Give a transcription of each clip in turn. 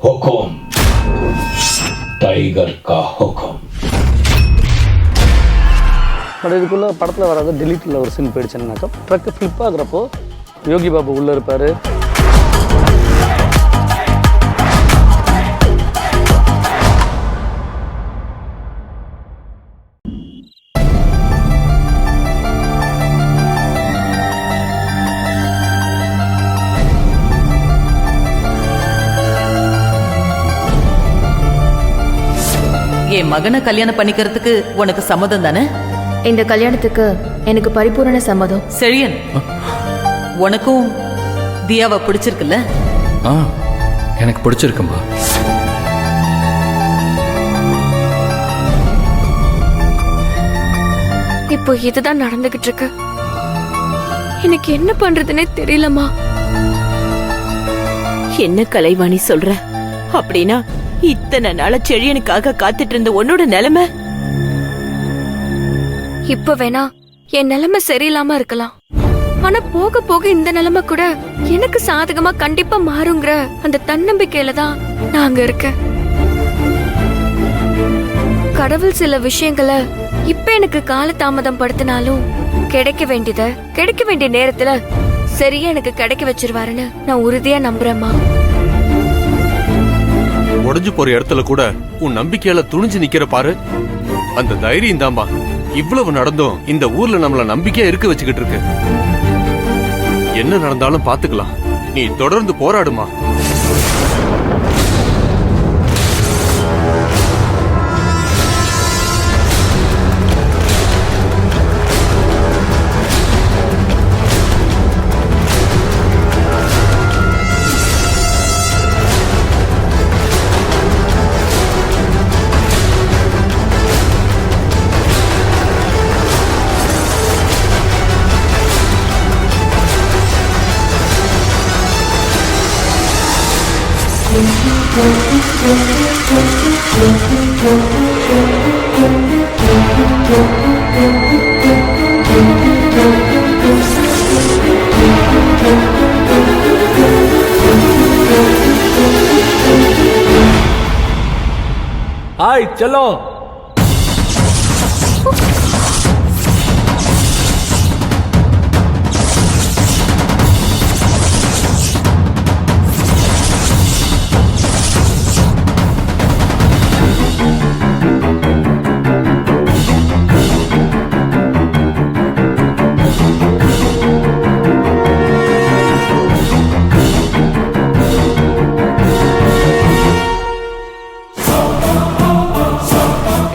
हुकुम tiger का हुकुम. But இதுக்குள்ளே படத்தில் வராது டெலிட்டில் ஒரு scene போயிடுச்சுன்னாக்கா truck flip ஆகுறப்போ Yogi Babu உள்ளே இருப்பார். என் மகனை கல்யாணம் பண்ணிக்கிறதுக்கு உனக்கு சம்மதம் தானே? இந்த கல்யாணத்துக்கு எனக்கு பரிபூரண சம்மதம். செழியன், உனக்கும் தியாவை பிடிச்சிருக்குல்ல? எனக்கு பிடிச்சிருக்கும்பா. இப்போ இதுதான் நடந்துகிட்டு இருக்கு. எனக்கு என்ன பண்றதுன்னே தெரியலமா. என்ன கலைவாணி சொல்ற? அப்படின்னா இத்தனை நாள செழியனுக்காக காத்துட்டு இருந்த உன்னோட நிலைமை இப்ப வேணா என் நிலைமை சரியில்லாம இருக்கலாம், ஆனா போக போக இந்த நிலைமை கூட எனக்கு சாதகமா கண்டிப்பா மாறுங்கிற அந்த தன்னம்பிக்கையில தான் நான் அங்க இருக்கேன். கடவுள் சில விஷயங்களை இப்ப எனக்கு காலதாமதம் படுத்தினாலும் கிடைக்க வேண்டிய நேரத்துல சரியா எனக்கு கிடைக்க வச்சிருவாருன்னு நான் உறுதியா நம்புறேம்மா. உடைஞ்சு போற இடத்துல கூட உன் நம்பிக்கையால துணிஞ்சு நிக்கிற பாரு, அந்த தைரியம் தாம்பா இவ்வளவு நடந்தும் இந்த ஊர்ல நம்மள நம்பிக்கையா இருக்க வச்சுக்கிட்டு இருக்கு. என்ன நடந்தாலும் பாத்துக்கலாம், நீ தொடர்ந்து போராடுமா. हाय चलो.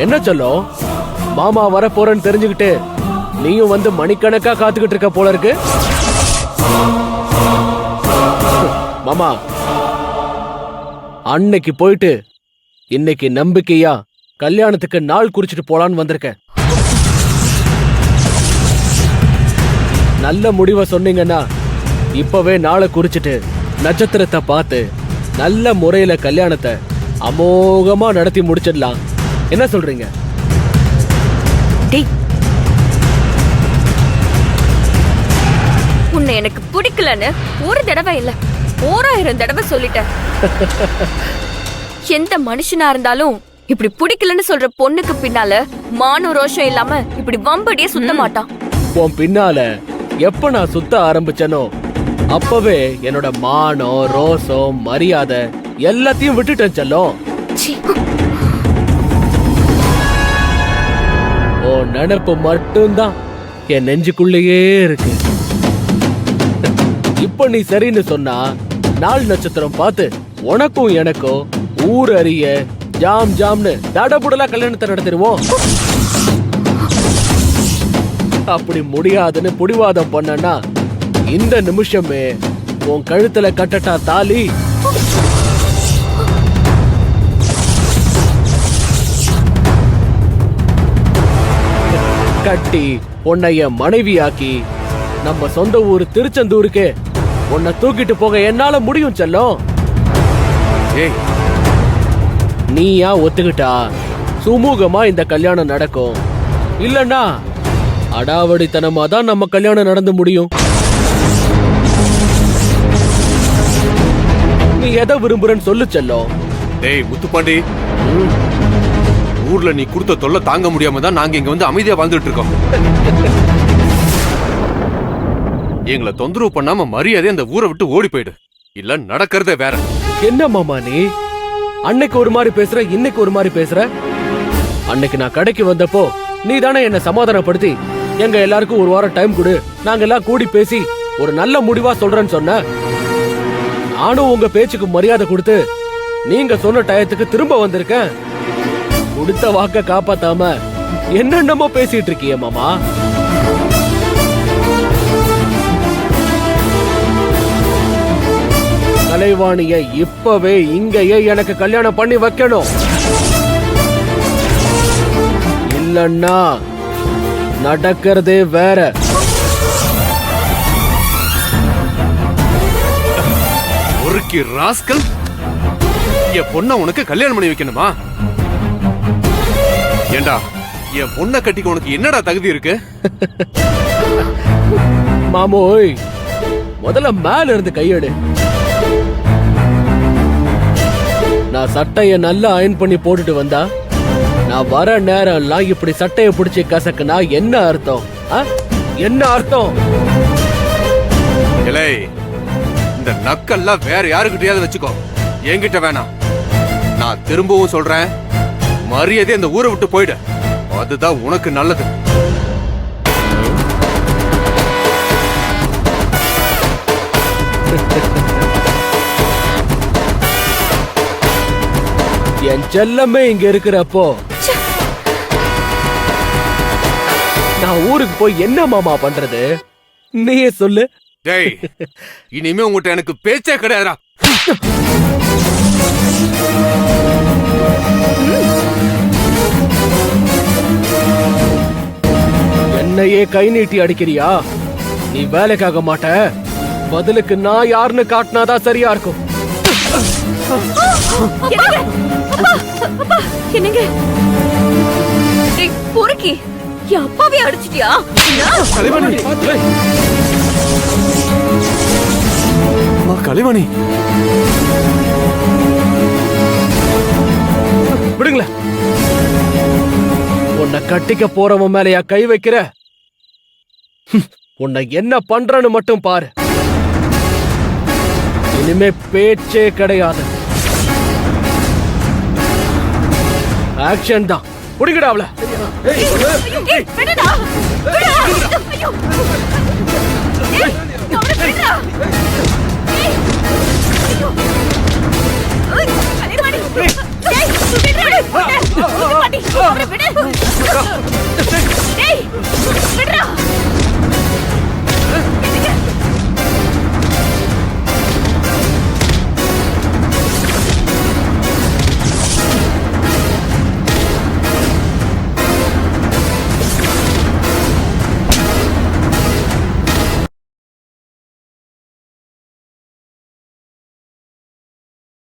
என்ன சொல்லும், மாமா வர போறேன்னு தெரிஞ்சுக்கிட்டு நீயும் வந்து மணிக்கணக்கா காத்துக்கிட்டு இருக்க போல இருக்கு. மாமா, அன்னைக்கு போயிட்டு இன்னைக்கு நம்பிக்கையா கல்யாணத்துக்கு நாள் குறிச்சிட்டு போலான்னு வந்திருக்கேன். நல்ல முடிவை சொன்னீங்கன்னா இப்பவே நாளை குறிச்சிட்டு நட்சத்திரத்தை பார்த்து நல்ல முறையில கல்யாணத்தை அமோகமா நடத்தி முடிச்சிடலாம். என்ன சொல்றீங்க? உன்னை எனக்கு பிடிக்கலன்னு ஒரு தடவை இல்ல 1000 தடவை சொல்லிட்டேன். எந்த மனுஷனா இருந்தாலும் இப்படி பிடிக்கலன்னு சொல்ற பொண்ணுக்கு பின்னால மானம் ரோஷம் இல்லாம இப்படி வம்படியே சுத்த மாட்டான். உன் பின்னால எப்ப நான் சுத்த ஆரம்பிச்சனோ அப்பவே என்னோட மானம் ரோசம் மரியாதை எல்லாத்தையும் விட்டுட்டேன் செல்லம். ஓ நினைப்பு மட்டும்தான் என் நெஞ்சுக்குள்ளேயே இருக்கு. இப்ப நீ சரின்னு சொன்னா நாள் நட்சத்திரம் பார்த்து உனக்கும் எனக்கும் ஊர் அறிய ஜாம் ஜாம்னு தடபுடலா கல்யாணத்தை நடத்திடுவோம். அப்படி முடியாதுன்னு புடிவாதம் பண்ணனா இந்த நிமிஷமே உன் கழுத்துல கட்டட்டா தாலி. கட்டி உன்னைய மனைவியாக்கி நம்ம சொந்த ஊர் திருச்செந்தூருக்கு உன்னை தூக்கிட்டு போக என்னால முடியும் செல்லம். நீயா ஒத்துக்கிட்டா சுமூகமா இந்த கல்யாணம் நடக்கும், இல்லன்னா அடாவடித்தனமா தான் நம்ம கல்யாணம் நடந்து முடியும். நீ எதை விரும்புறன்னு சொல்லு செல்லம். டேய் முத்துப்பாண்டி, ஊர்ல நீ கொடுத்த தொல்லை தாங்க முடியாம தான் நாங்க இங்க வந்து அமைதியா வாழ்ந்துட்டு இருக்கோம். எங்களை தொந்தரவு பண்ணாம மரியாதை அந்த ஊரை விட்டு ஓடி போயிடு, இல்ல நடக்கிறதே வேற. என்ன மாமா நீ அன்னைக்கு ஒரு மாதிரி பேசுற, இன்னைக்கு ஒரு மாதிரி பேசுற? அன்னைக்கு நான் கடைக்கு வந்தப்போ நீ தானே என்ன சமாதானப்படுத்தி எங்க எல்லாருக்கும் ஒரு வாரம் டைம் கொடு, நாங்க எல்லாம் கூடி பேசி ஒரு நல்ல முடிவா சொல்றேன்னு சொன்ன. நானும் உங்க பேச்சுக்கு மரியாதை கொடுத்து நீங்க சொன்ன டயத்துக்கு திரும்ப வந்திருக்கேன். கொடுத்த வாக்க காப்பாத்தாம என்னென்னமோ பேசிட்டு இருக்கியே மாமா. கலைவாணிய இப்பவே இங்கேயே எனக்கு கல்யாணம் பண்ணி வைக்கணும், இல்லன்னா நடக்கிறதே வேற. ஒருக்கி ராஸ்கல், என் பொண்ண உனக்கு கல்யாணம் பண்ணி வைக்கணுமா? ஏண்டா என் பொண்ணை கட்டிக்க உனக்கு என்னடா தகுதி இருக்கு? மாமோய், முதல்ல மேல இருந்து கையெடு. நான் சட்டைய நல்லா அயன் பண்ணி போட்டுட்டு வந்தா நான் வர நேரம் எல்லாம் இப்படி சட்டைய பிடிச்சி கசக்குனா என்ன அர்த்தம்? என்ன அர்த்தம்? இலை, இந்த நக்கல்லாம் வேற யாருக்கிட்டயாவது வச்சுக்கோ, என்கிட்ட வேணாம். நான் திரும்பவும் சொல்றேன், மரியாதை இந்த ஊரை விட்டு போயிடு, அதுதான் உனக்கு நல்லது. என் செல்லமே இங்க இருக்கிறப்போ நான் ஊருக்கு போய் என்ன மாமா பண்றது? நீயே சொல்லு. டேய், இனிமே உங்ககிட்ட எனக்கு பேச்சே கிடையாதுடா. என்னையே கை நீட்டி அடிக்கிறியா? நீ வேலைக்காக மாட்ட, பதிலுக்கு நான் யாருன்னு காட்டினாதான் சரியா இருக்கும். என்னங்க பொறுக்கி என் அப்பாவே அடிச்சிட்டியா? கலைவாணி, விடுங்களேன். உன்னை கட்டிக்க போறவன் மேலையா கை வைக்கிற? உன்னை என்ன பண்றன்னு மட்டும் பாரு. இனிமே பேச்சே கிடையாது, ஆக்ஷன் தான். புடிங்கடா அவள. விடுடா.